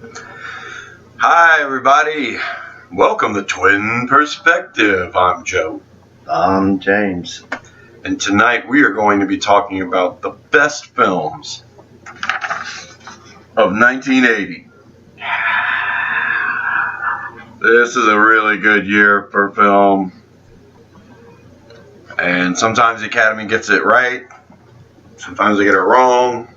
Hi, everybody. Welcome to Twin Perspective. I'm Joe. I'm James. And tonight we are going to be talking about the best films of 1980. This is a really good year for film. And sometimes the Academy gets it right. Sometimes they get it wrong.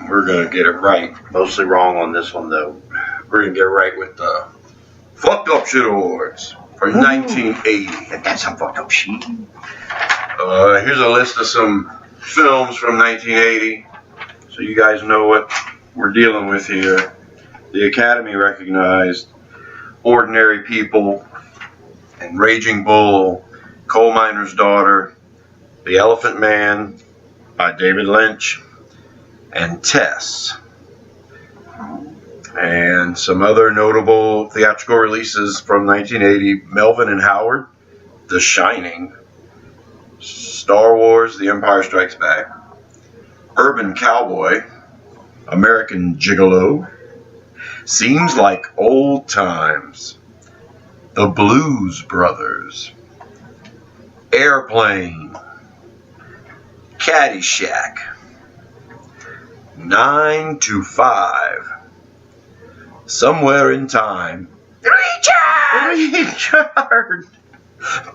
We're going to get it right. Mostly wrong on this one, though. We're going to get it right with the Fucked Up Shit Awards for 1980. That's some fucked up shit. Here's a list of some films from 1980, so you guys know what we're dealing with here. The Academy recognized Ordinary People and Raging Bull, Coal Miner's Daughter, The Elephant Man by David Lynch, and Tess. And some other notable theatrical releases from 1980, Melvin and Howard, The Shining, Star Wars, The Empire Strikes Back, Urban Cowboy, American Gigolo, Seems Like Old Times, The Blues Brothers, Airplane, Caddyshack, 9 to 5, Somewhere in Time, Richard!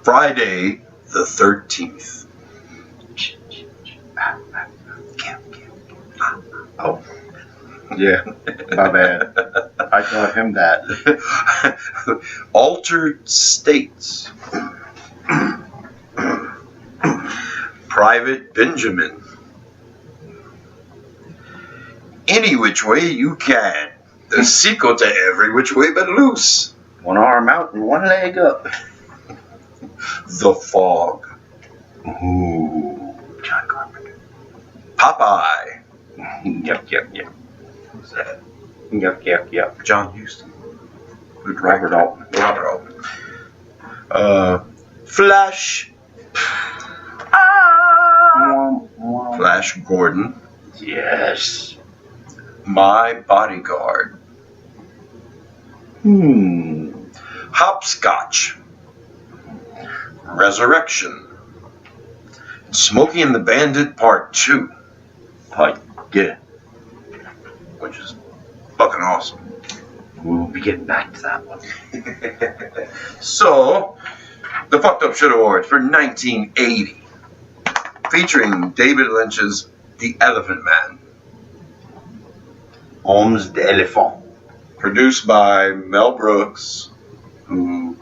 Friday the 13th. Oh, yeah, my bad. I taught him that. Altered States, Private Benjamin, Any Which Way You Can, the sequel to Every Which Way But Loose, One arm out and one leg up. The Fog, Ooh, John Carpenter. Popeye, Yep. who's that? Yep. John Huston, Robert Altman. Robert Altman. Flash, Flash Gordon, Yes. My Bodyguard, Hopscotch, Resurrection, Smokey and the Bandit Part 2, Yeah. which is fucking awesome. We'll be getting back to that one. So, the Fucked Up Shit Awards for 1980, featuring David Lynch's The Elephant Man, Homes d'Elephant. produced by Mel Brooks, who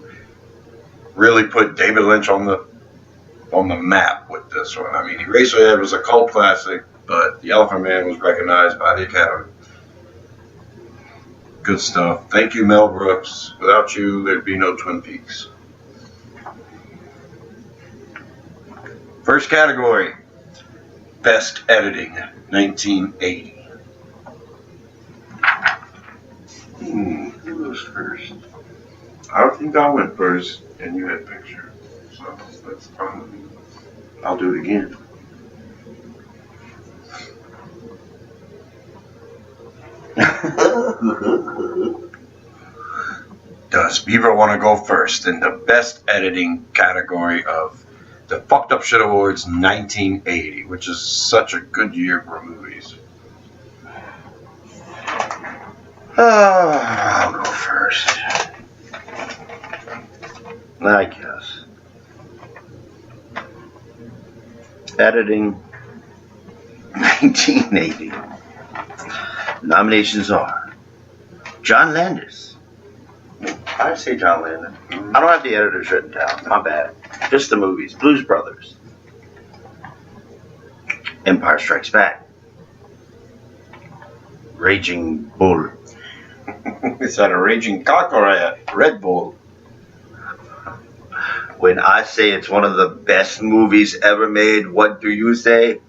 really put David Lynch on the map with this one. I mean, Eraserhead was a cult classic, but The Elephant Man was recognized by the Academy. Good stuff. Thank you, Mel Brooks. Without you, there'd be no Twin Peaks. First category, Best Editing, 1980. Who goes first? I think I went first, and you had picture. So that's fine. I'll do it again. Does Beaver want to go first in the Best Editing category of the Fucked Up Shit Awards 1980, which is such a good year for movies? I'll go first. I guess. Editing 1980. Nominations are John Landis. I say John Landis. I don't have the editors written down. My bad. Just the movies. Blues Brothers. Empire Strikes Back. Raging Bull. Is that a Raging Cock or a Red Bull? When I say it's one of the best movies ever made, what do you say?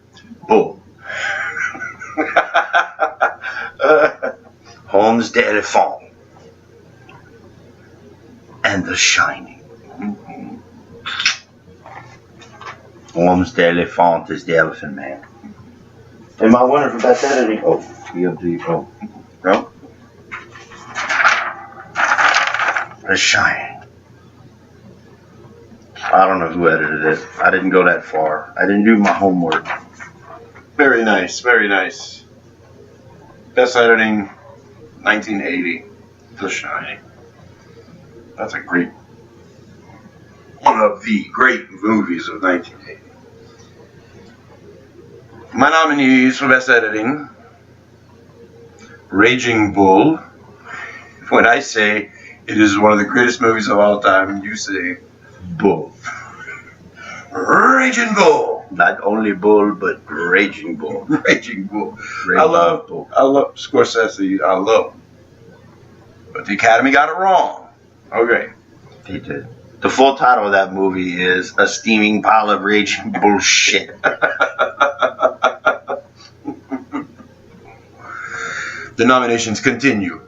Bull. Homes d'Elephant. And The Shining. Homes d'Elephant is the Elephant Man. And my winner for best editing. Oh, TMD. Oh. No. The Shining. I don't know who edited it. I didn't go that far. I didn't do my homework. Very nice, very nice. Best editing, 1980, The Shining. That's a great, one of the great movies of 1980. My nominees for best editing, Raging Bull. When I say it is one of the greatest movies of all time, you say Bull. Raging Bull. Not only Bull, but Raging Bull. Raging Bull. Raging I love Bull. Scorsese. I love him. But the Academy got it wrong. Okay. They did. The full title of that movie is A Steaming Pile of Raging Bullshit. The nominations continue.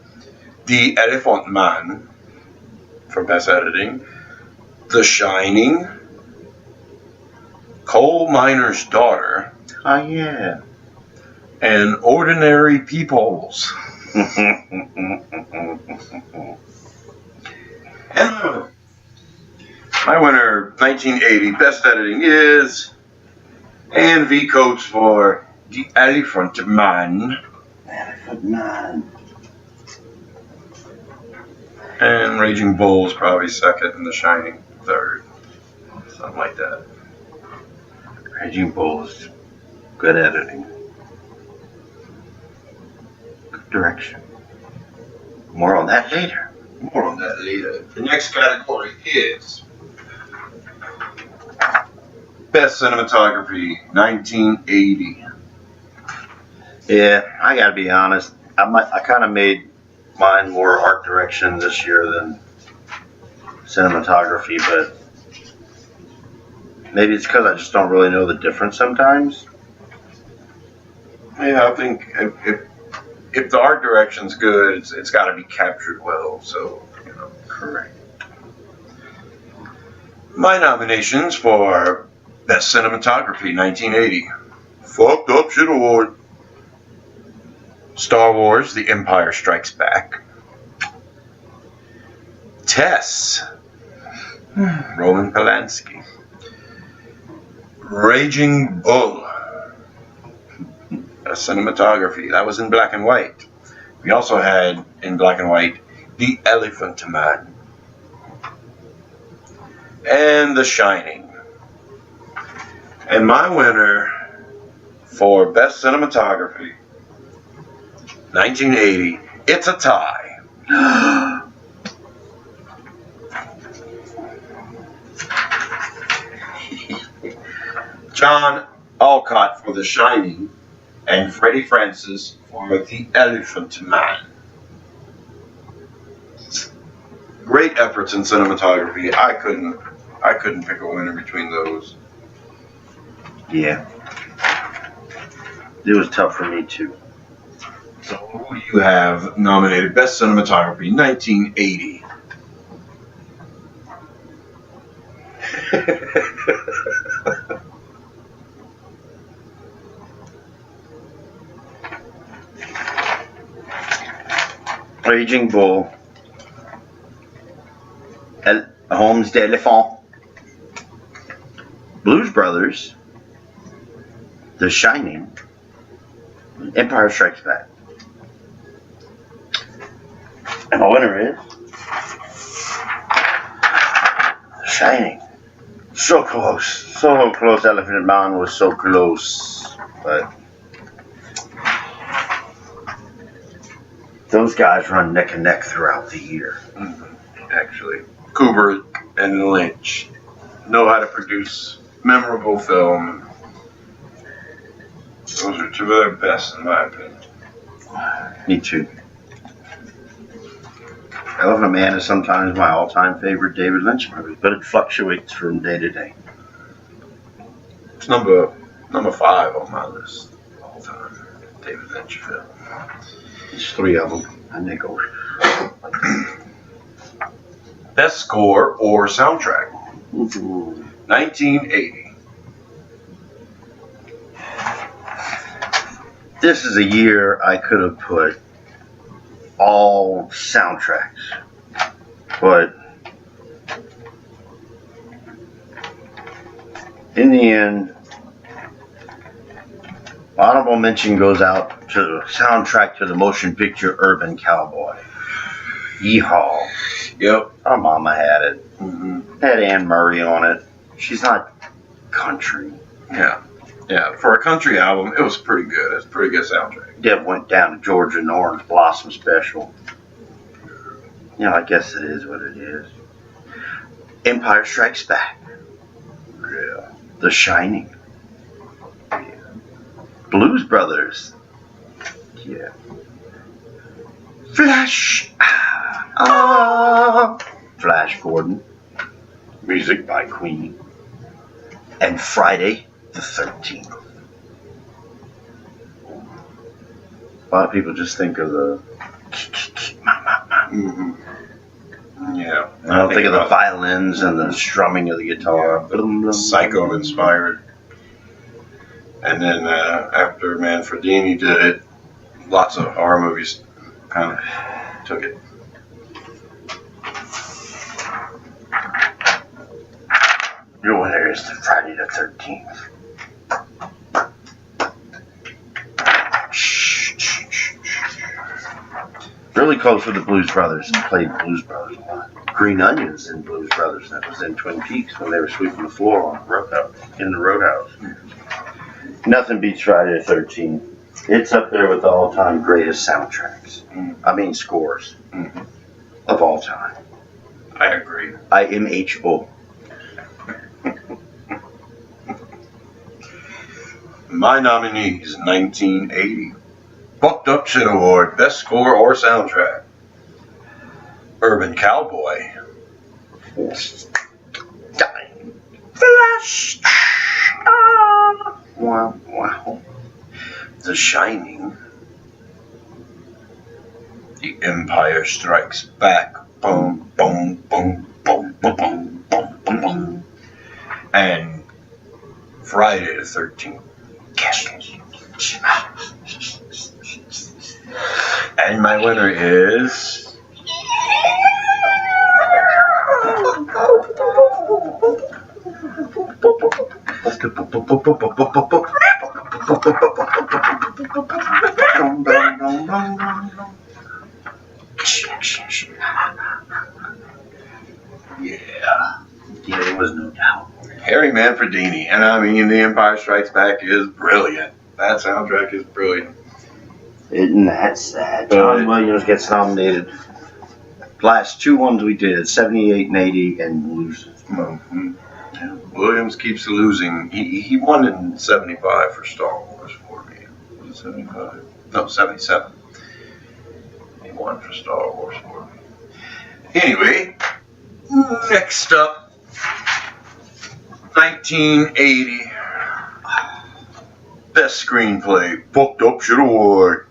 The Elephant Man for Best Editing, The Shining, Coal Miner's Daughter, Oh, yeah. and Ordinary Peoples. And my winner, 1980 Best Editing is Ann V. Coates for The Elephant Man. Elephant Man. And Raging Bull's probably second and The Shining third. Something like that. Raging Bull's good editing. Good direction. More on that later. More on that later. The next category is Best Cinematography, 1980. Yeah, I gotta be honest. I kind of made mine more art direction this year than cinematography, but maybe it's because I just don't really know the difference sometimes. Yeah, I think if the art direction's good, it's got to be captured well. So, correct. My nominations for Best Cinematography, 1980. Fucked Up Shit Award. Star Wars, The Empire Strikes Back. Tess, Roman Polanski. Raging Bull, cinematography. That was in black and white. We also had, in black and white, The Elephant Man. And The Shining. And my winner for Best Cinematography, 1980, it's a tie. John Alcott for The Shining and Freddie Francis for The Elephant Man. Great efforts in cinematography. I couldn't pick a winner between those. Yeah. It was tough for me too. So who do you have nominated Best Cinematography 1980? Raging Bull. Holmes d'Elephant. Blues Brothers. The Shining. Empire Strikes Back. And my winner is The Shining. So close. So close. Elephant Man was so close. But those guys run neck and neck throughout the year. Actually, Kubrick and Lynch know how to produce memorable film. Those are two of their best, in my opinion. Me too. Elephant Man is sometimes my all-time favorite David Lynch movie, but it fluctuates from day to day. It's number 5 on my list all time. David Lynch film. There's 3 of them, and they go. Best score or soundtrack, 1980. This is a year I could have put all soundtracks. But in the end, honorable mention goes out to the soundtrack to the motion picture Urban Cowboy. Yeehaw. Yep. Our mama had it. Mm-hmm. Had Anne Murray on it. She's not country. Yeah. Yeah. For a country album, it was pretty good. It's a pretty good soundtrack. Deb went down to Georgia and Orange Blossom Special. Yeah, I guess it is what it is. Empire Strikes Back. Yeah. The Shining. Yeah. Blues Brothers. Yeah. Flash. Flash Gordon. Music by Queen. And Friday the 13th. A lot of people just think of the. Mm-hmm. Yeah. I don't think of the violins and the strumming of the guitar. Yeah. Psycho inspired. And then after Manfredini did it, lots of horror movies kind of took it. Your winner is the Friday the 13th. Really close with the Blues Brothers. Played Blues Brothers a lot. Green Onions in Blues Brothers. That was in Twin Peaks when they were sweeping the floor on Roadhouse, in the Roadhouse. Nothing beats Friday the 13th. It's up there with the all-time greatest soundtracks. I mean scores of all time. I agree. IMHO. My nominees, 1980. Fucked Up Shit Award, Best Score or Soundtrack. Urban Cowboy. Flash. Wow, wow. The Shining. The Empire Strikes Back. Boom, boom, boom, boom, boom, boom, boom, boom, boom. And Friday the 13th. And my winner is yeah, there was no doubt. Harry Manfredini. And I mean, The Empire Strikes Back is brilliant. That soundtrack is brilliant. Isn't that sad? John Williams gets nominated. Last two ones we did, 78 and 80, and loses. Mm-hmm. Yeah. Williams keeps losing. He won in 75 for Star Wars for me. Was it 75? No, 77. He won for Star Wars for me. Anyway, next up, 1980. Best Screenplay, Fucked Up Shit Award.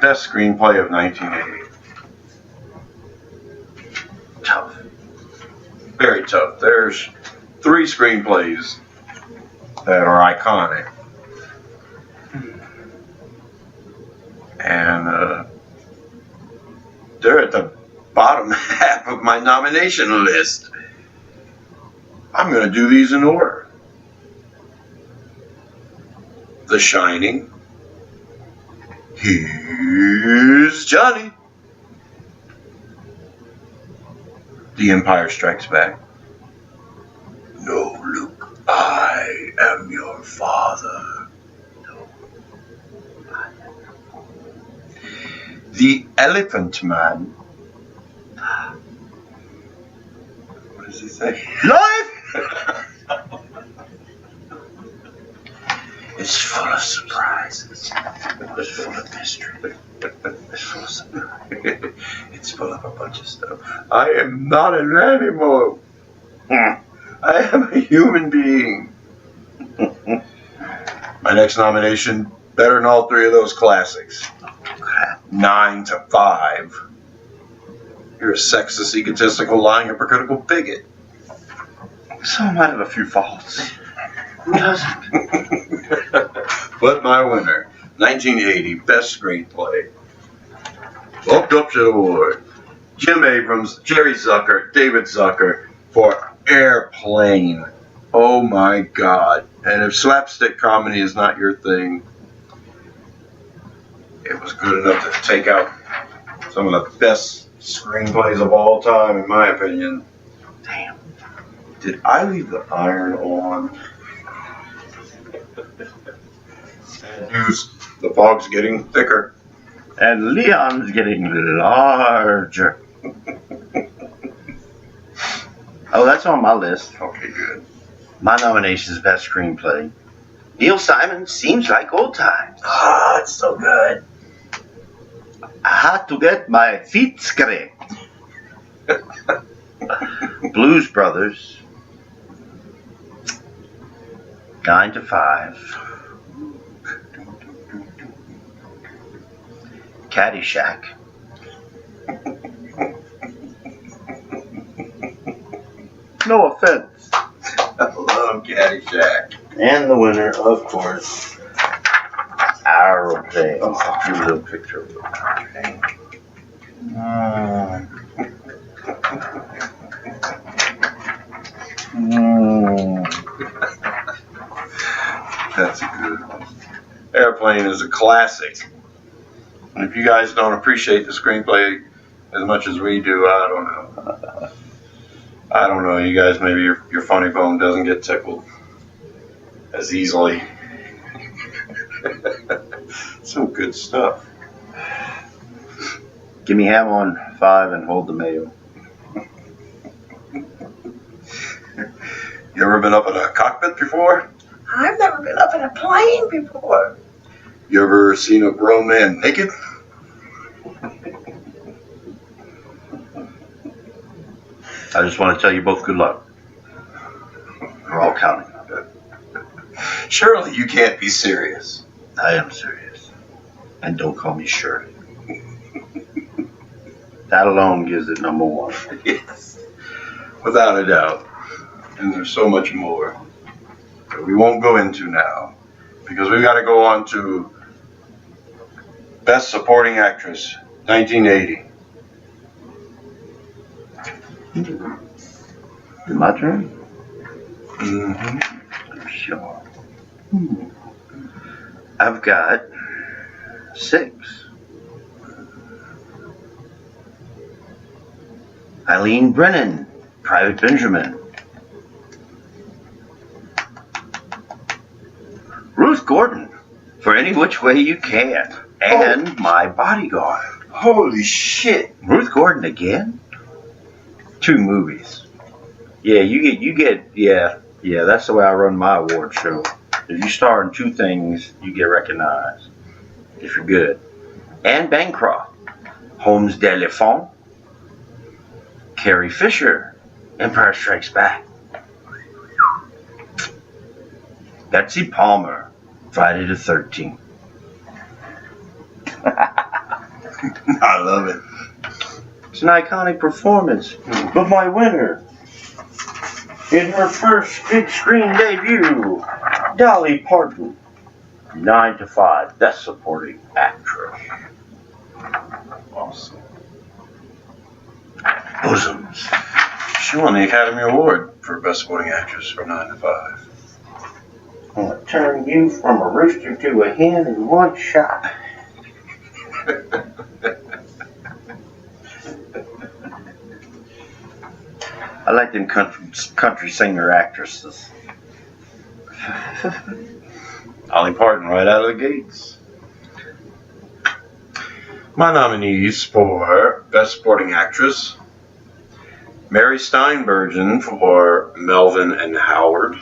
Best Screenplay of 1980. Tough. Very tough. There's 3 screenplays that are iconic. And they're at the bottom half of my nomination list. I'm going to do these in order. The Shining. Here's Johnny. The Empire Strikes Back. No, Luke, I am your father. No, I am your father. The Elephant Man. What does he say? Life! It's full of surprises. It's full of mystery. It's full of surprise. It's full of a bunch of stuff. I am not an animal. I am a human being. My next nomination, better than all 3 of those classics. 9 to 5. You're a sexist, egotistical, lying, hypocritical bigot. So I might have a few faults. Who doesn't? But my winner, 1980, Best Screenplay. bumped up to the award. Jim Abrams, Jerry Zucker, David Zucker for Airplane. Oh my God. And if slapstick comedy is not your thing, it was good enough to take out some of the best screenplays of all time, in my opinion. Damn. Did I leave the iron on? And news, the fog's getting thicker. And Leon's getting larger. Oh, that's on my list. Okay, good. My nomination is Best Screenplay. Neil Simon, Seems Like Old Times. Ah, it's so good. I had to get my feet scraped. Blues Brothers. 9 to 5. Caddyshack. No offense. I love Caddyshack. And the winner, of course, Aeroplane. Oh, here's a little picture of it. That's a good one. Airplane is a classic. And if you guys don't appreciate the screenplay as much as we do, I don't know. I don't know. You guys, maybe your funny bone doesn't get tickled as easily. Some good stuff. Give me ham on 5 and hold the mayo. You ever been up in a cockpit before? I've never been up in a plane before. You ever seen a grown man naked? I just want to tell you both good luck. We're all counting. Surely you can't be serious. I am serious. And don't call me Shirley. That alone gives it number 1. Yes, without a doubt. And there's so much more that we won't go into now, because we've got to go on to Best Supporting Actress, 1980. My turn? Mm-hmm. Sure. I've got 6. Eileen Brennan, Private Benjamin. Ruth Gordon, For Any Which Way You Can. And My Bodyguard. Holy shit. Ruth Gordon again? 2 movies. Yeah, you get, that's the way I run my award show. If you star in 2 things, you get recognized. If you're good. Anne Bancroft, Homes d'Elephant. Carrie Fisher, Empire Strikes Back. Betsy Palmer, Friday the 13th. I love it. It's an iconic performance, but my winner, in her first big screen debut, Dolly Parton, 9 to 5, Best Supporting Actress. Awesome. Bosoms. She won the Academy Award for Best Supporting Actress for 9 to 5. I'm gonna turn you from a rooster to a hen in one shot. I like them country singer actresses. Dolly Parton right out of the gates. My nominees for Best Supporting Actress: Mary Steenburgen for Melvin and Howard.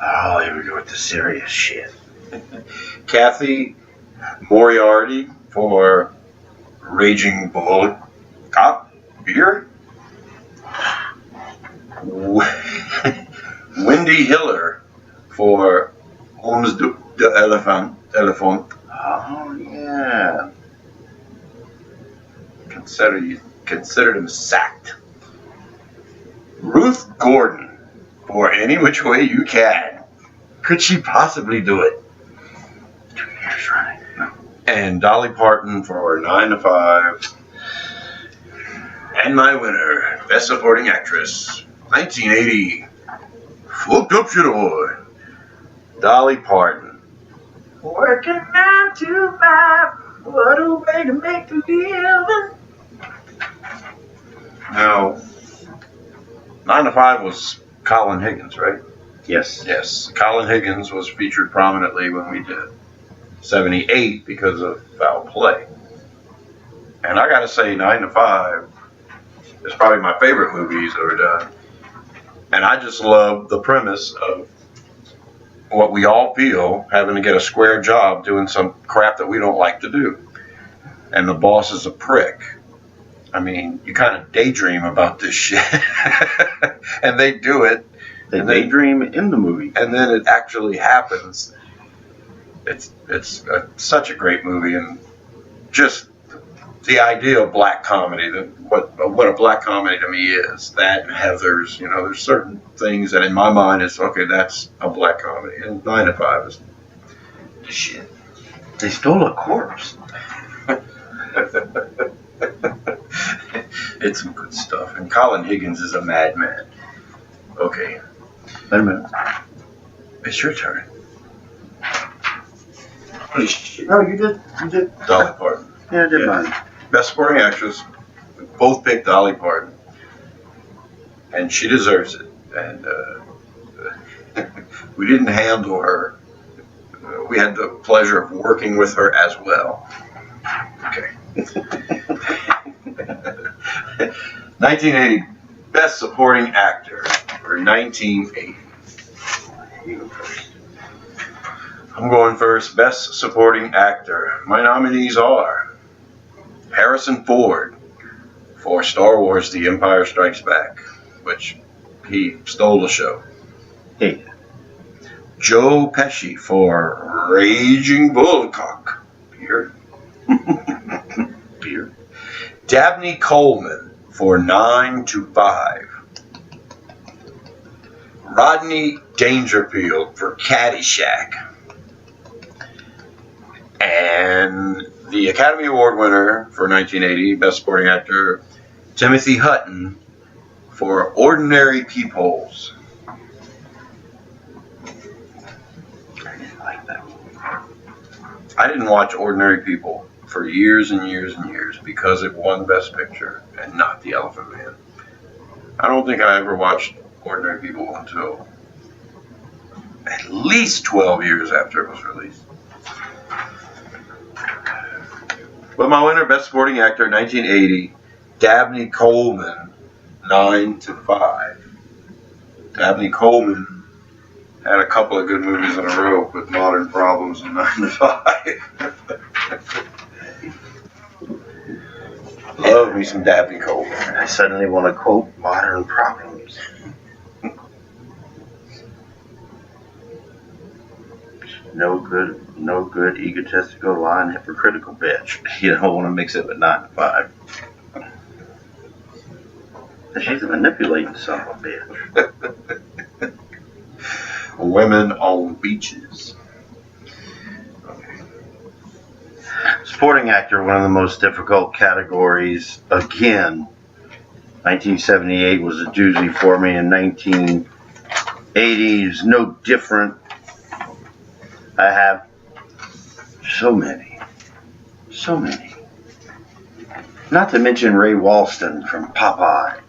Oh, here we go with the serious shit. Kathy Moriarty for Raging Bull Cop Beer. Wendy Hiller for Homes d'Elephant. Oh, yeah. Considered him sacked. Ruth Gordon for Any Which Way You Can. Could she possibly do it? 2 years running. And Dolly Parton for 9 to 5. And my winner, Best Supporting Actress, 1980, Fucked Up Shit Award, Dolly Parton. Working 9 to 5. What a way to make a living. Now, 9 to 5 was Colin Higgins, right? Yes. Yes, Colin Higgins was featured prominently when we did 78 because of Foul Play. And I gotta say, 9 to 5 is probably my favorite movie he's ever done. And I just love the premise of what we all feel, having to get a square job doing some crap that we don't like to do. And the boss is a prick. I mean, you kind of daydream about this shit. And they do it. They And then- daydream in the movie. And then it actually happens. It's such a great movie, and just the idea of black comedy, what a black comedy to me is, that and Heathers, you know, there's certain things that in my mind is, okay, that's a black comedy, and 9 to 5 is the shit. They stole a corpse. It's some good stuff, and Colin Higgins is a madman. Okay, Wait a minute. it's your turn. No, you did. You did. Dolly Parton. Yeah, I did Yeah. mine. Best Supporting Actress. We both picked Dolly Parton, and she deserves it. And we didn't handle her. We had the pleasure of working with her as well. Okay. 1980 Best Supporting Actor for 1980. You go first. I'm going first. Best Supporting Actor. My nominees are Harrison Ford for Star Wars The Empire Strikes Back, which he stole the show. Hey. Joe Pesci for Raging Bullcock. Beer. Beer. Dabney Coleman for 9 to 5. Rodney Dangerfield for Caddyshack. And the Academy Award winner for 1980, Best Supporting Actor, Timothy Hutton for Ordinary Peepholes. I didn't like that movie. I didn't watch Ordinary People for years and years and years because it won Best Picture and not The Elephant Man. I don't think I ever watched Ordinary People until at least 12 years after it was released. But my winner, Best Supporting Actor, 1980, Dabney Coleman, 9 to 5. Dabney Coleman had a couple of good movies in a row with Modern Problems and 9 to 5. Love me some Dabney Coleman. I suddenly want to quote Modern Problems. No good, egotistical, lying, hypocritical bitch. You don't want to mix it with 9 to 5. She's a manipulating son of a bitch. Women on beaches. Supporting actor, one of the most difficult categories. Again, 1978 was a doozy for me, and 1980 is no different. I have so many. Not to mention Ray Walston from Popeye.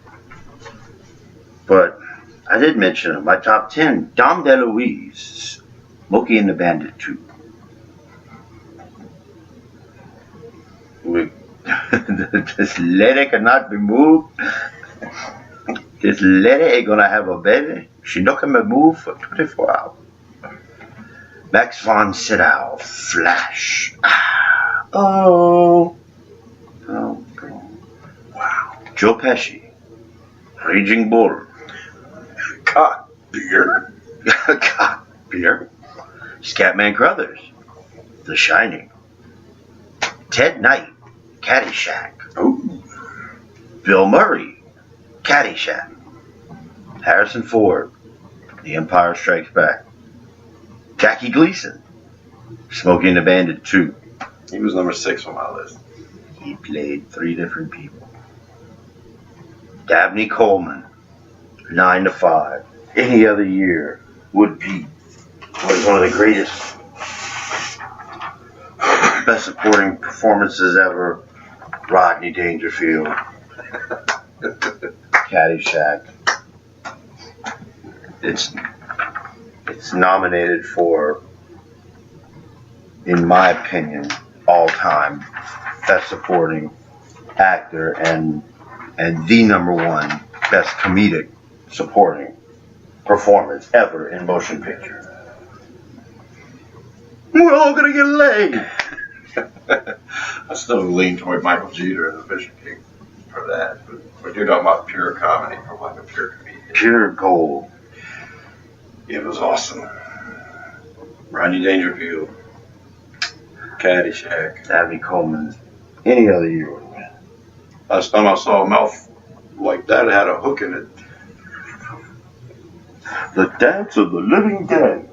But I did mention him. My top 10, Dom DeLuise, Smokey and the Bandit 2. This lady cannot be moved. This lady ain't gonna have a baby. She not gonna move for 24 hours. Max von Sydow, Flash. Oh. Wow. Joe Pesci, Raging Bull. Cock beer. Cock beer. Scatman Crothers, The Shining. Ted Knight, Caddyshack. Ooh. Bill Murray, Caddyshack. Harrison Ford, The Empire Strikes Back. Jackie Gleason, Smokey and the Bandit 2. He was number 6 on my list. He played 3 different people. Dabney Coleman, 9 to 5. Any other year would be was one of the greatest, best supporting performances ever. Rodney Dangerfield, Caddyshack. It's nominated for, in my opinion, all-time best supporting actor and the number one best comedic supporting performance ever in motion picture. We're all gonna get laid. I still lean toward Michael Jeter and the Fisher King for that. But you're talking about pure comedy from like a pure comedian. Pure gold. It was awesome. Rodney Dangerfield, Caddyshack. Dabney Coleman. Any other year would win. Last time I saw a mouth like that, it had a hook in it. The Dance of the Living Dead.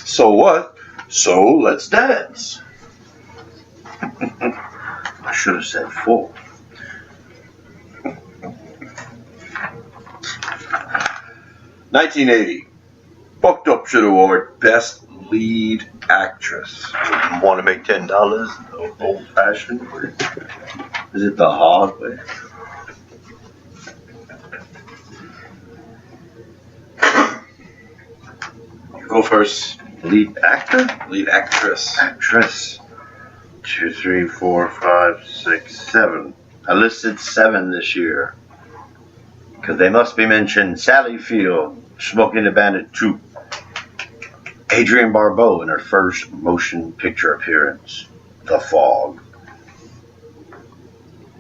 So what? So let's dance. I should have said full. $1980. Bucked Up should award Best Lead Actress. Want to make $10? Old fashioned? Is it the hard way? You go first. Lead actor? Lead actress. Actress. 2, 3, 4, 5, 6, 7. I listed 7 this year. Because they must be mentioned. Sally Field, Smokey and the Bandit 2. Adrienne Barbeau in her first motion picture appearance, The Fog.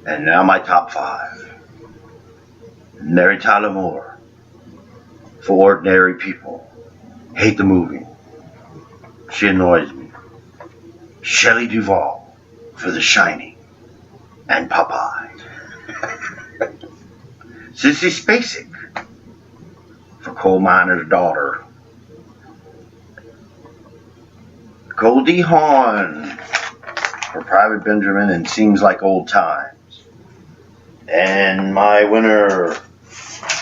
And now my top 5. Mary Tyler Moore, For Ordinary People. Hate the movie. She annoys me. Shelley Duvall for The Shining and Popeye. Sissy Spacek for Coal Miner's Daughter. Goldie Hawn for Private Benjamin and Seems Like Old Times. And my winner,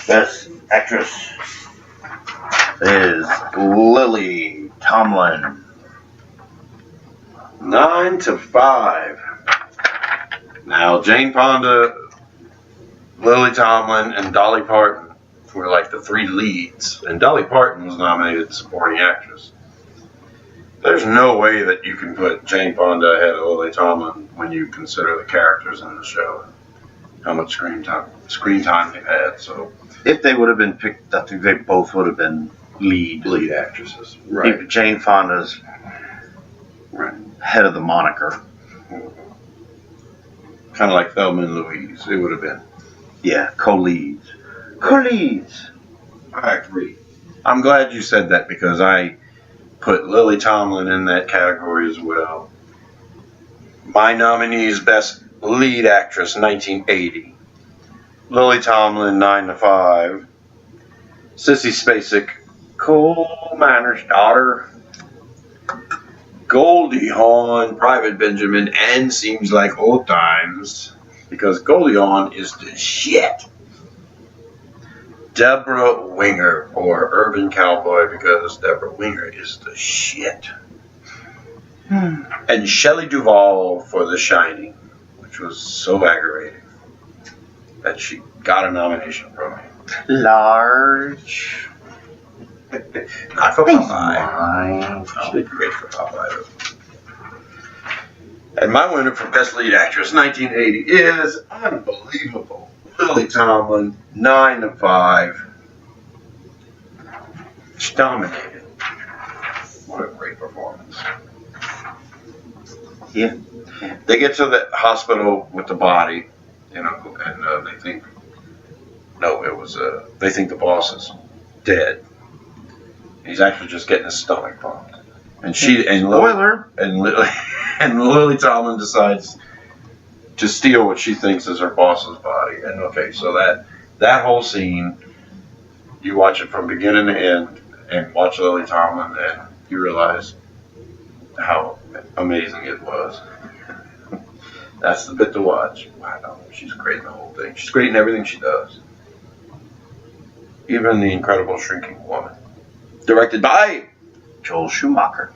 Best Actress, is Lily Tomlin. 9 to 5. Now, Jane Fonda, Lily Tomlin, and Dolly Parton were like the 3 leads. And Dolly Parton was nominated supporting actress. There's no way that you can put Jane Fonda ahead of Lily Tomlin when you consider the characters in the show. How much screen time they've had. So If they would have been picked, I think they both would have been lead actresses. Jane Fonda's head of the moniker. Kind of like Thelma and Louise. It would have been. Yeah, co-leads. Co-leads. I agree. I'm glad you said that because I put Lily Tomlin in that category as well. My nominees, Best Lead Actress, 1980. Lily Tomlin, 9 to 5. Sissy Spacek, Coal Miner's Daughter. Goldie Hawn, Private Benjamin, and Seems Like Old Times. Because Goldie Hawn is the shit. Deborah Winger for Urban Cowboy because Deborah Winger is the shit. And Shelley Duvall for The Shining, which was so aggravating that she got a nomination from me. Large. Not for Popeye. She did great for Popeye though. And my winner for Best Lead Actress 1980 is unbelievable. Lily Tomlin, 9 to 5. She dominated. What a great performance. Yeah. They get to the hospital with the body, and they think, they think the boss is dead. He's actually just getting his stomach pumped. And Spoiler. And Lily Tomlin decides to steal what she thinks is her boss's body. And okay, so that whole scene, you watch it from beginning to end, and watch Lily Tomlin, and you realize how amazing it was. That's the bit to watch. Wow, she's great in the whole thing. She's great in everything she does. Even The Incredible Shrinking Woman. Directed by Joel Schumacher.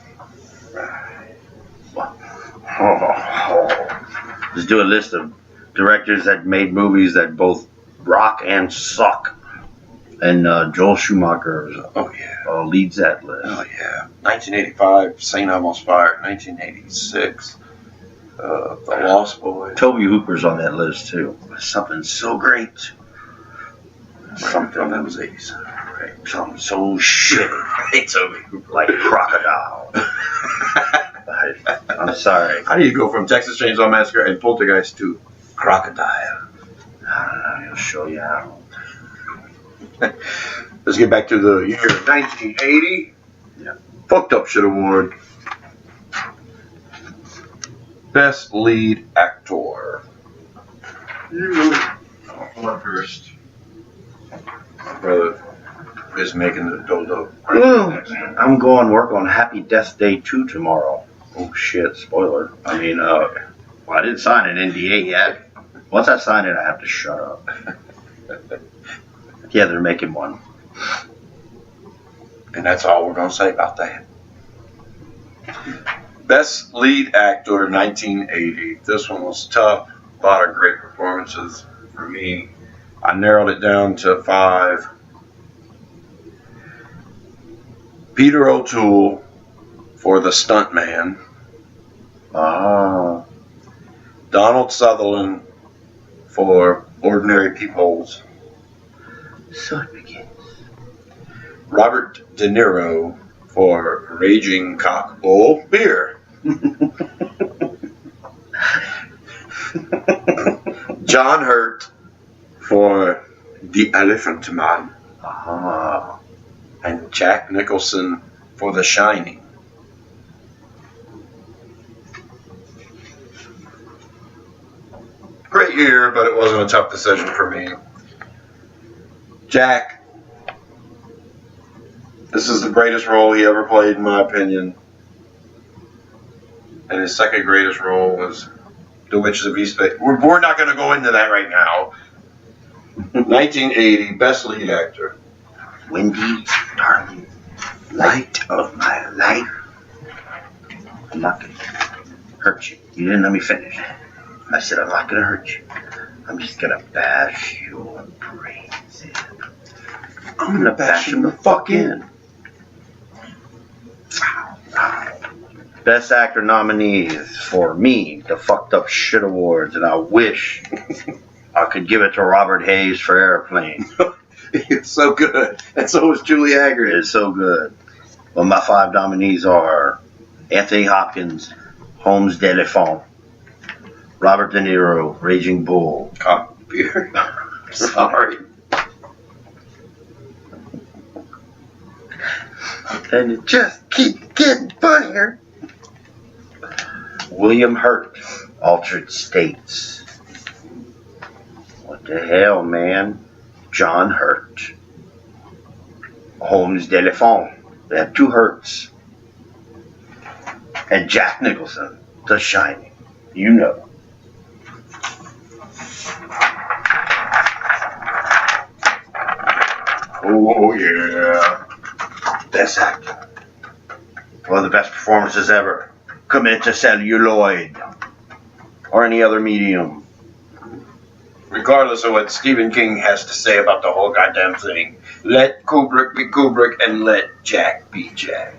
Let's do a list of directors that made movies that both rock and suck. And Joel Schumacher leads that list. Oh, yeah. 1985, St. Elmo's Fire. 1986, The Lost Boys. Toby Hooper's on that list too. Something so great. Something that was 87. Right. Something so shitty. Hey, Toby Hooper. Like Crocodile. I'm sorry. How do you go from Texas Chainsaw Massacre and Poltergeist to Crocodile? I don't know. I'll show you how. Let's get back to the year 1980. Yeah. Fucked Up Shit Award. Best Lead Actor. One first. My brother is making the dodo. I'm going to work on Happy Death Day 2 tomorrow. Oh shit, spoiler. I mean, well, I didn't sign an NDA yet. Once I sign it, I have to shut up. Yeah, they're making one. And that's all we're going to say about that. Best Lead Actor 1980. This one was tough. A lot of great performances for me. I narrowed it down to 5. Peter O'Toole for The Stuntman. Ah. Donald Sutherland for Ordinary Peoples. So it begins. Robert De Niro for Raging Cock Bull Beer. John Hurt for The Elephant Man. Ah. And Jack Nicholson for The Shining. Great year, but it wasn't a tough decision for me. Jack, this is the greatest role he ever played, in my opinion. And his second greatest role was The Witches of East Bay. We're not going to go into that right now. 1980, Best Lead Actor. Wendy, darling, light of my life. I'm not going to hurt you. You didn't let me finish. I said I'm not going to hurt you. I'm just going to bash your brains in. I'm going to bash them the fuck in. Best Actor nominees for me, the Fucked Up Shit Awards, and I wish I could give it to Robert Hayes for Airplane. It's so good. And so is Julie Haggard. It's so good. Well, my 5 nominees are Anthony Hopkins, Holmes d'Elephant, Robert De Niro, Raging Bull. Cock beer. Sorry. And it just keeps getting funnier. William Hurt, Altered States. What the hell, man? John Hurt. Holmes d'Elephant. They have 2 Hurts. And Jack Nicholson, The Shining. You know. Oh, yeah. Best actor. One of the best performances ever. Commit to celluloid. Or any other medium. Regardless of what Stephen King has to say about the whole goddamn thing, let Kubrick be Kubrick and let Jack be Jack.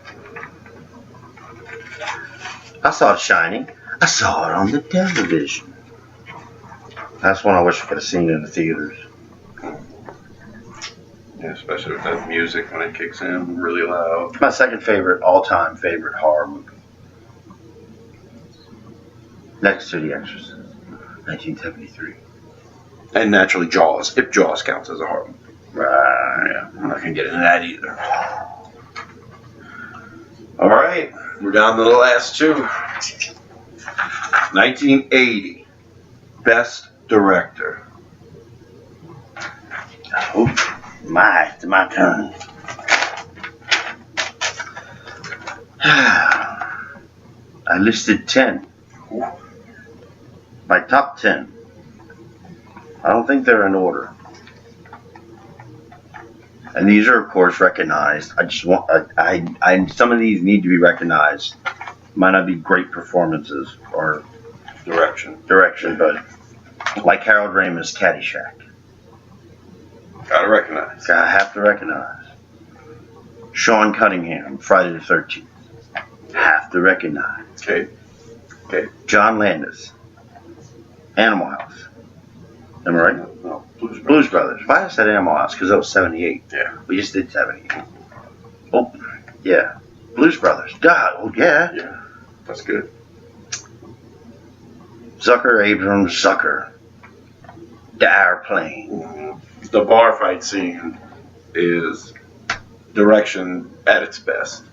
I saw Shining. I saw it on the television. That's one I wish I could have seen in the theaters. Yeah, especially with that music when it kicks in really loud. My second favorite, all-time favorite horror movie. Next to The Exorcist, 1973. And naturally Jaws, if Jaws counts as a horror movie. Right. Yeah, I'm not going to get into that either. All right, we're down to the last 2. 1980, Best Director. Oh, it's my turn. I listed 10. My top 10. I don't think they're in order. And these are, of course, recognized. I just want, some of these need to be recognized. Might not be great performances or Direction. but like Harold Ramis, Caddyshack. Gotta recognize. I have to recognize. Sean Cunningham, Friday the 13th. Have to recognize. Okay. John Landis, Animal House. Am I right? No, Blues Brothers. Why I said Animal House? Because that was 78. Yeah. We just did 78. Oh, yeah. Blues Brothers. God, oh yeah. Yeah. That's good. Zucker, Abrams, Zucker. The airplane. The bar fight scene is direction at its best.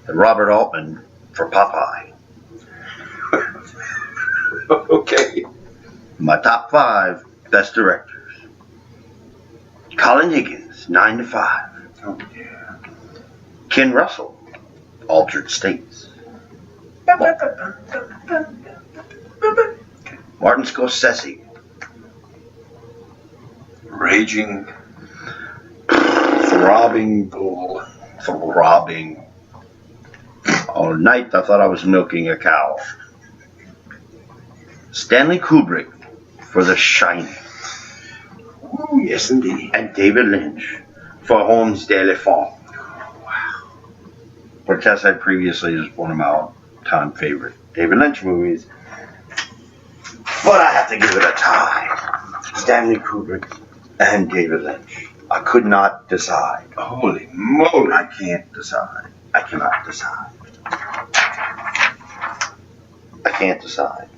And Robert Altman for Popeye. Okay. My top 5 best directors. Colin Higgins, 9 to 5. Oh, yeah. Ken Russell, Altered States. Martin Scorsese, Raging, throbbing bull. Throbbing. All night I thought I was milking a cow. Stanley Kubrick for The Shining. Oh, yes, indeed. And David Lynch for Homes d'Elephant. Which I said previously is one of my all-time favorite David Lynch movies. But I have to give it a tie. Stanley Kubrick and David Lynch. I could not decide. Holy moly. I can't decide. I cannot decide. I can't decide.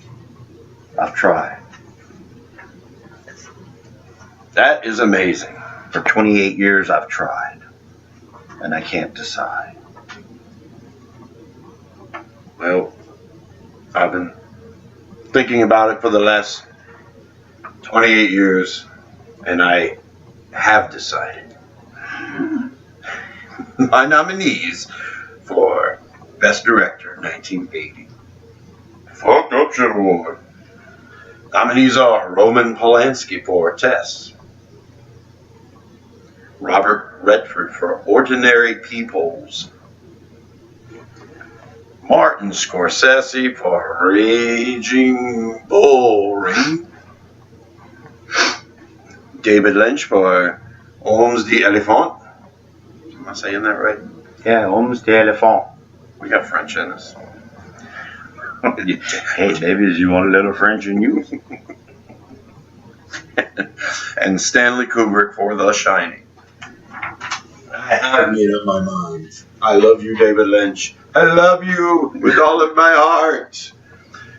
I've tried. That is amazing. For 28 years I've tried. And I can't decide. Well, I've been thinking about it for the last 28 years, and I have decided. My nominees for Best Director, 1980. Fucked Up Shit Award. Nominees are Roman Polanski for Tess, Robert Redford for Ordinary Peoples, Martin Scorsese for Raging Bull Ring, David Lynch for Homes d'Elephant. Am I saying that right? Yeah, Homes d'Elephant. We got French in us. Hey, babies, you want a little French in you? And Stanley Kubrick for The Shining. I have made up my mind. I love you, David Lynch. I love you with all of my heart.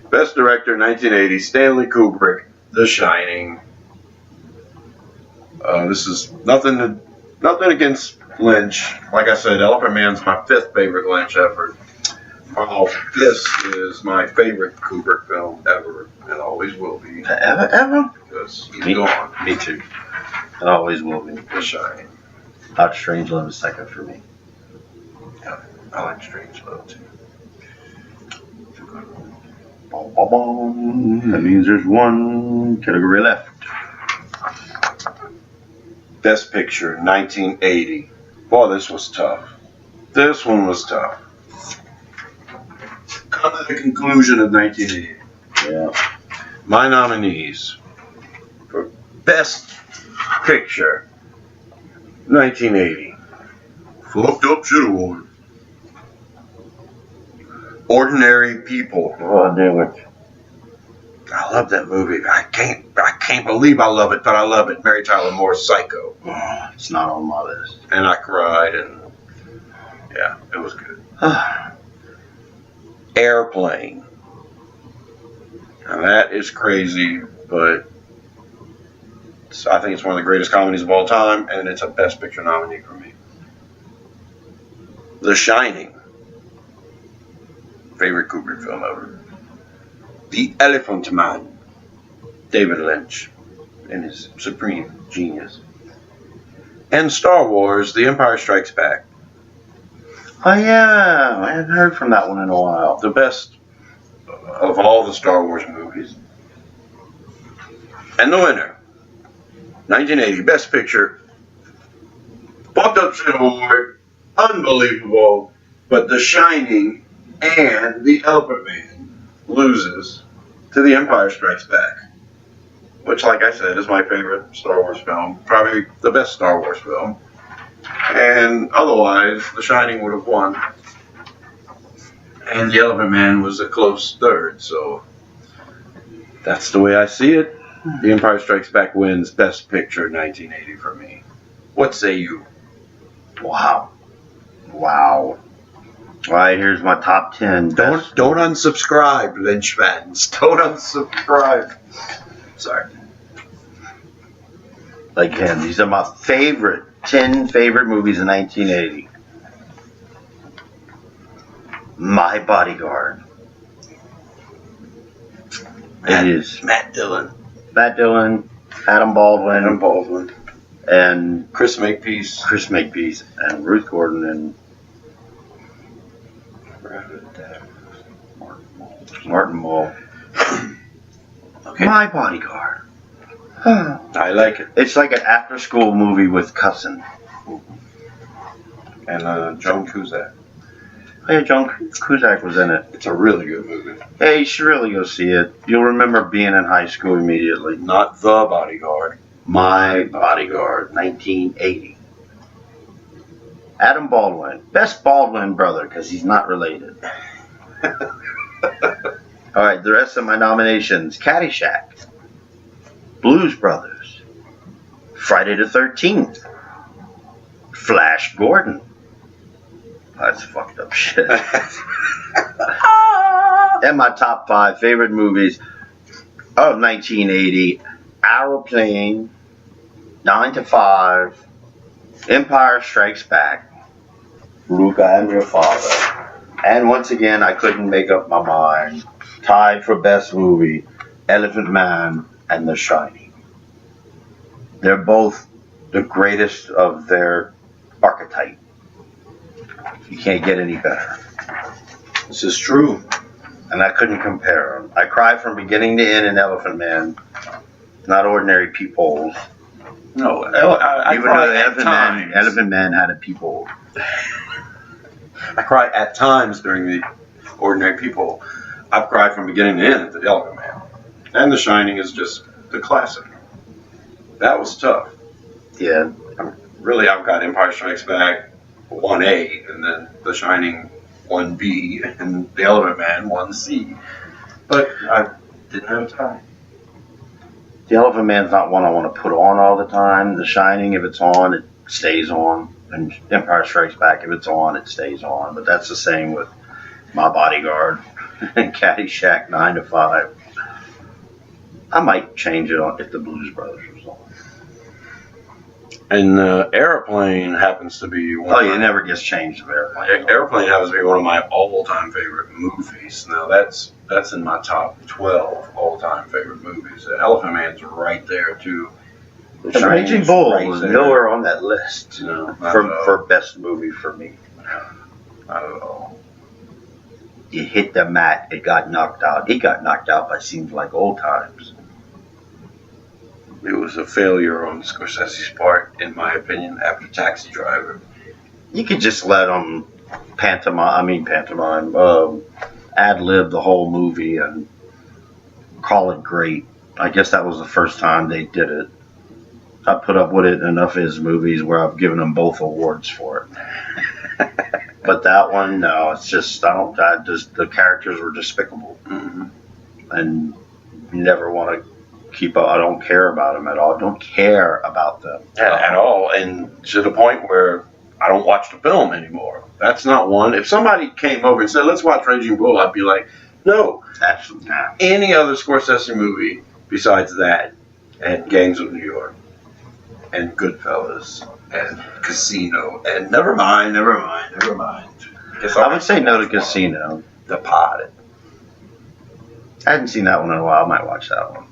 Best Director, 1980, Stanley Kubrick, The Shining. This is nothing against Lynch. Like I said, Elephant Man's my 5th favorite Lynch effort. While this is my favorite Kubrick film ever, and always will be. Ever? Because he's gone. Me too. It always will be. The Shining. Not Strangelove is second for me. Yeah, I like Strangelove too. Bom, bom, bom. That means there's one category left. Best Picture, 1980. Boy, this was tough. This one was tough. Come to the conclusion of 1980. Yeah. My nominees for Best Picture, 1980. Fucked Up Shit Award. Ordinary People. Oh, damn it. I love that movie. I can't believe I love it, but I love it. Mary Tyler Moore's Psycho. Oh, it's not on my list. And I cried, and yeah, it was good. Airplane. Now that is crazy, but I think it's one of the greatest comedies of all time, and it's a Best Picture nominee for me. The Shining. Favorite Kubrick film ever. The Elephant Man. David Lynch in his supreme genius. And Star Wars, The Empire Strikes Back. Oh, yeah. I haven't heard from that one in a while. The best of all the Star Wars movies. And the winner, 1980 Best Picture, Fucked Up Shit Award, unbelievable, but The Shining and The Elephant Man loses to The Empire Strikes Back, which, like I said, is my favorite Star Wars film, probably the best Star Wars film. And otherwise, The Shining would have won. And The Elephant Man was a close third, so that's the way I see it. The Empire Strikes Back wins Best Picture 1980 for me. What say you? Wow. Wow. All right, here's my top 10 best. Don't unsubscribe, Lynch fans. Don't unsubscribe. Sorry. Again, these are my 10 favorite movies in 1980. My Bodyguard. It is Matt Dillon. Matt Dillon, Adam Baldwin, and Chris Makepeace. and Ruth Gordon, and Martin Mull. Okay. My Bodyguard. I like it. It's like an after-school movie with cussing. And Joan Cusack. Hey, John Cusack was in it. It's a really good movie. Hey, you should really go see it. You'll remember being in high school immediately. Not The Bodyguard. My Bodyguard, 1980. Adam Baldwin. Best Baldwin brother, because he's not related. All right, the rest of my nominations. Caddyshack. Blues Brothers. Friday the 13th. Flash Gordon. That's fucked up shit. And my top 5 favorite movies of 1980. Aeroplane, 9 to 5, Empire Strikes Back, Luke, I Am Your Father. And once again, I couldn't make up my mind. Tied for best movie, Elephant Man and The Shining. They're both the greatest of their archetype. You can't get any better. This is true. And I couldn't compare them. I cried from beginning to end in Elephant Man. Not ordinary peepholes. No, I Even cry though at times. Elephant Man had a peephole. I cry at times during the Ordinary People. I've cried from beginning to end at The Elephant Man. And The Shining is just the classic. That was tough. Yeah. Really, I've got Empire Strikes Back 1A, and then The Shining 1B, and The Elephant Man 1C. But I didn't have time. The Elephant Man's not one I want to put on all the time. The Shining, if it's on, it stays on. And Empire Strikes Back, if it's on, it stays on. But that's the same with My Bodyguard and Caddyshack 9 to 5. I might change it on if the Blues Brothers was on. And Airplane happens to be one Oh, of it my, never gets changed of Airplane. Airplane happens to be one of my all-time favorite movies. Now that's in my top 12 all-time favorite movies. Elephant Man's right there too. The Shining's Raging Bull right was there. nowhere on that list No, not at all. for best movie for me. Not at all. You hit the mat, it got knocked out. It got knocked out by Seems Like Old Times. It was a failure on Scorsese's part, in my opinion, after Taxi Driver. You could just let them ad-lib the whole movie and call it great. I guess that was the first time they did it. I put up with it in enough of his movies where I've given them both awards for it. But that one, no, it's just, the characters were despicable. Mm-hmm. And you never want to keep up. I don't care about them at all. I don't care about them. At all, and to the point where I don't watch the film anymore. That's not one. If somebody came over and said, let's watch Raging Bull, I'd be like, no. Absolutely not. Any other Scorsese movie besides that, and Gangs of New York, and Goodfellas, and Casino, and never mind. Guess I would say no to Casino. Departed. I hadn't seen that one in a while. I might watch that one.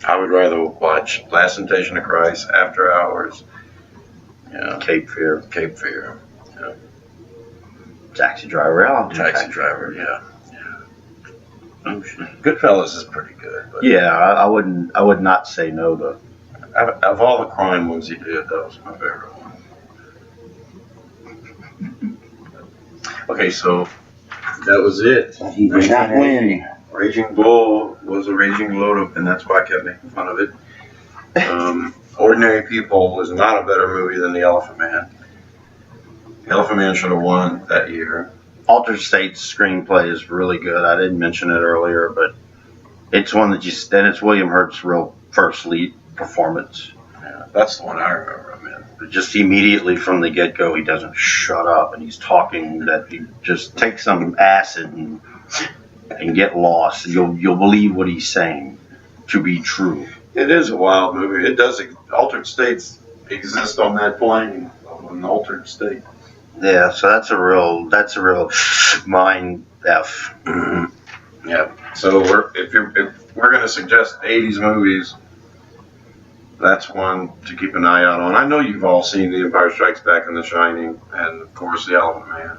I would rather watch Last Temptation of Christ, After Hours, Cape Fear. Yeah. Taxi Driver. Taxi Driver, yeah. Oh, shit. Goodfellas is pretty good. But Yeah, I would not say no to. of all the crime ones he did, that was my favorite one. Okay, so that was it. He did not win. Raging Bull was a raging load, and that's why I kept making fun of it. Ordinary People was not a better movie than The Elephant Man. The Elephant Man should have won that year. Altered State's screenplay is really good. I didn't mention it earlier, but it's one that and it's William Hurt's real first lead performance. Yeah, that's the one I remember him in. But just immediately from the get-go, he doesn't shut up, and he's talking that he just take some acid and get lost. You'll believe what he's saying to be true. It is a wild movie. It does. Altered States exist on that plane, an altered state. Yeah, so that's a real mind f. Yeah. So if we're going to suggest 80s movies, that's one to keep an eye out on. I know you've all seen The Empire Strikes Back and The Shining, and of course The Elephant Man.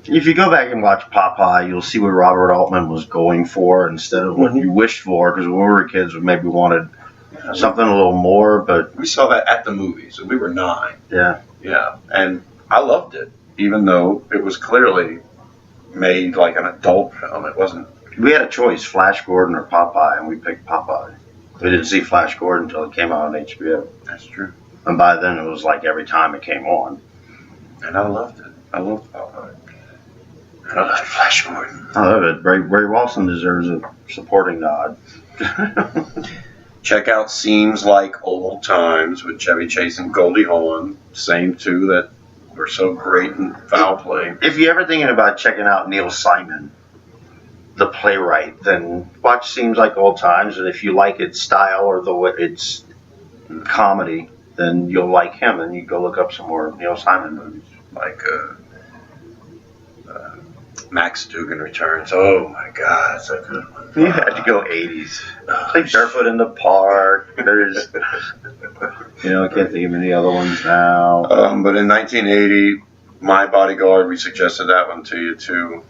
If you go back and watch Popeye, you'll see what Robert Altman was going for instead of what you wished for. Because when we were kids, we maybe wanted something a little more, but We saw that at the movies, and we were 9. yeah. Yeah, and I loved it, even though it was clearly made like an adult film. It wasn't. We had a choice, Flash Gordon or Popeye, and we picked Popeye. We didn't see Flash Gordon until it came out on HBO. That's true. And by then, it was like every time it came on. And I loved it. I loved Popeye. And I loved Flash Gordon. I love it. Ray Walston deserves a supporting nod. Check out Seems Like Old Times with Chevy Chase and Goldie Hawn. Same two that were so great in Foul Play. If you're ever thinking about checking out Neil Simon, the playwright, then watch Seems Like Old Times. And if you like its style or the way it's comedy, then you'll like him. And you go look up some more Neil Simon movies. Like Max Dugan Returns. Oh my God, that's a good one. You had to go 80s. Like Barefoot in the Park. There's, I can't think of any other ones now. But in 1980, My Bodyguard, we suggested that one to you too.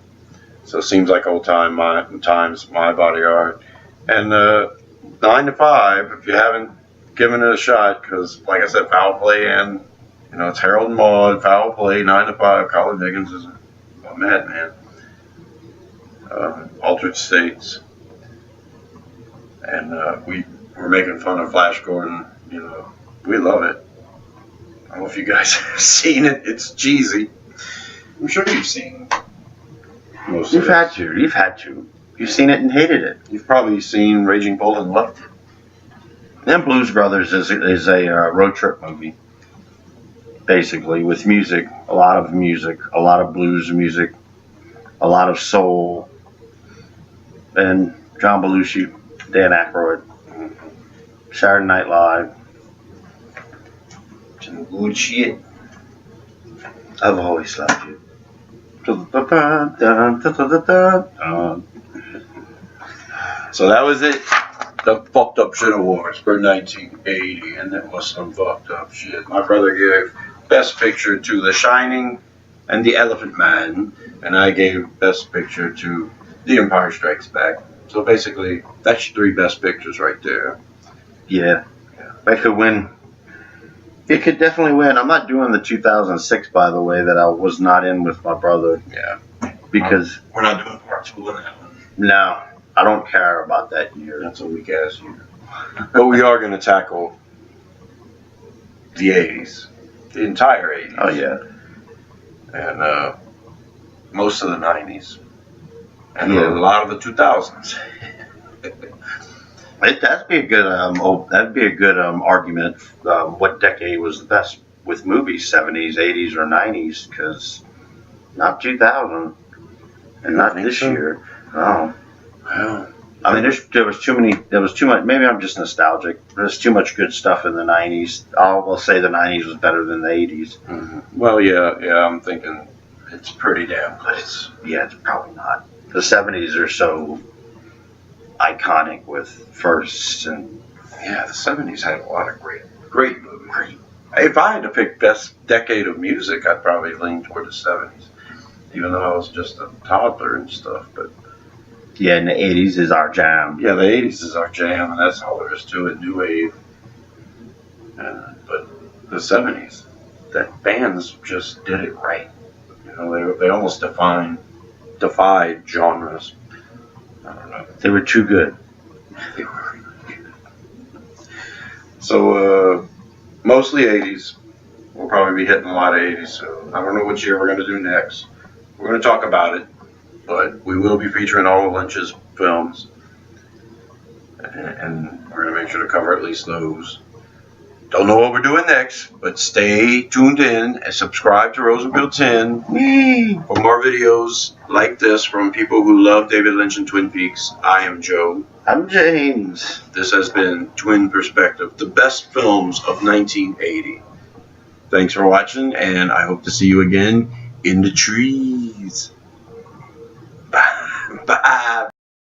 So it seems like old times, My Bodyguard. And 9 to 5, if you haven't given it a shot, because like I said, Foul Play and, it's Harold and Maude, Foul Play, 9 to 5, Colin Dickens is a madman. Altered States. And we were making fun of Flash Gordon. We love it. I don't know if you guys have seen it. It's cheesy. I'm sure you've seen most You've of it. had to. You've had to. You've seen it and hated it. You've probably seen Raging Bull and loved it. Then Blues Brothers is a road trip movie, basically, with music, a lot of blues music, a lot of soul, and John Belushi, Dan Aykroyd, Saturday Night Live. Some good shit. I've always loved you. So that was it. The Fucked Up Shit Awards for 1980, and it was some fucked up shit. My brother gave Best Picture to The Shining and The Elephant Man, and I gave Best Picture to The Empire Strikes Back. So basically, that's your 3 Best Pictures right there. Yeah, that could win. It could definitely win. I'm not doing the 2006, by the way, that I was not in with my brother. Yeah. Because, We're not doing part 2 on that one. no, I don't care about that year. That's a weak ass year. But we are going to tackle the 80s. The entire 80s. Oh, yeah. And most of the 90s. And Yeah. a lot of the 2000s. That'd be a good argument. What decade was the best with movies? 70s, 80s, or 90s? Because not 2000, and not this year. No. Well, I mean, there was too much. Maybe I'm just nostalgic. There's too much good stuff in the 90s. I'll say the 90s was better than the 80s. well, yeah, I'm thinking it's pretty damn close. It's probably not. The 70s are so iconic with firsts and Yeah, the 70s had a lot of great movies. If I had to pick best decade of music, I'd probably lean toward the 70s. Even though I was just a toddler and stuff, but Yeah, in the 80s is our jam. Yeah, the 80s is our jam, and that's all there is to it, new wave. But the 70s, that bands just did it right. You know, they almost defied genres. I don't know. They were too good. They were. So, mostly 80s. We'll probably be hitting a lot of 80s, so I don't know which year we're going to do next. We're going to talk about it, but we will be featuring all of Lynch's films, and we're going to make sure to cover at least those. Don't know what we're doing next, but stay tuned in and subscribe to Rosenfield 10 for more videos like this from people who love David Lynch and Twin Peaks. I am Joe. I'm James. This has been Twin Perspective, the best films of 1980. Thanks for watching, and I hope to see you again in the trees. Bye. Bye.